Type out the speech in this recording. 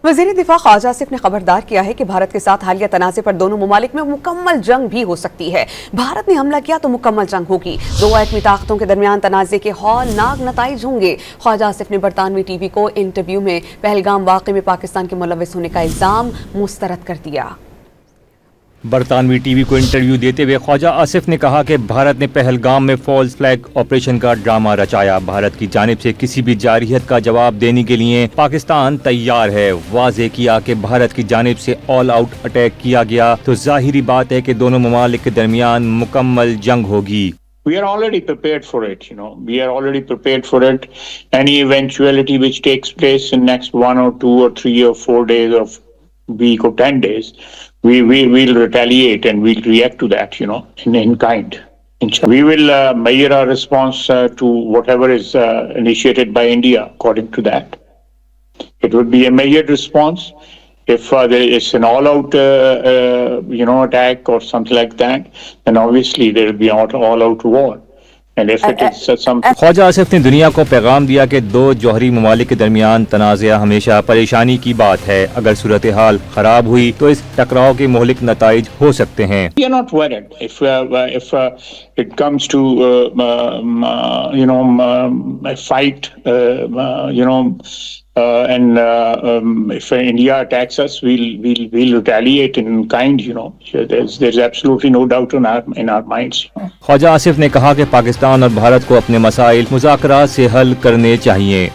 वज़ीर दिफा ख्वाजा आसिफ ने खबरदार किया है कि भारत के साथ हालिया तनाज़े पर दोनों ममालिक में मुकम्मल जंग भी हो सकती है। भारत ने हमला किया तो मुकम्मल जंग होगी। दो एटमी ताकतों के दरमियान तनाज़े के हौलनाक नताइज होंगे। ख्वाजा आसिफ ने बरतानवी टीवी को इंटरव्यू में पहलगाम वाक़े में पाकिस्तान के मुलव्वस होने का इल्ज़ाम मुस्तरद कर दिया। बरतानवी टीवी को इंटरव्यू देते हुए ख्वाजा आसिफ ने कहा कि भारत ने पहलगाम में फॉल्स फ्लैग ऑपरेशन का ड्रामा रचाया। भारत की जानिब से किसी भी जारहियत का जवाब देने के लिए पाकिस्तान तैयार है। वाज़े किया कि भारत की जानिब से ऑल आउट अटैक किया गया तो जाहिरी बात है कि दोनों ममालिक के दरमियान मुकम्मल जंग होगी। We are already prepared for it, We are already prepared for it. Any eventuality which takes place in next 1 or 2 or 3 or 4 days or week or 10 days, we will retaliate and we'll react to that, in kind. We will measure our response to whatever is initiated by India according to that. It would be a measured response. If there is an all-out, attack or something like that, then obviously there will be an all-out war. And if it is something... Khwaja Asif ने दुनिया को पैगाम दिया कि दो जौहरी ममालिक के दरमियान तनाज़ा हमेशा परेशानी की बात है। अगर सूरत हाल खराब हुई तो इस टकराव के मोहलिक नताइज हो सकते हैं। We are not worried if it comes to a fight, and if India attacks us, we'll retaliate in kind. There's absolutely no doubt in our minds. Khwaja Asif ने कहा कि पाकिस्तान और भारत को अपने मसाइल मुज़ाकरात से हल करने चाहिए।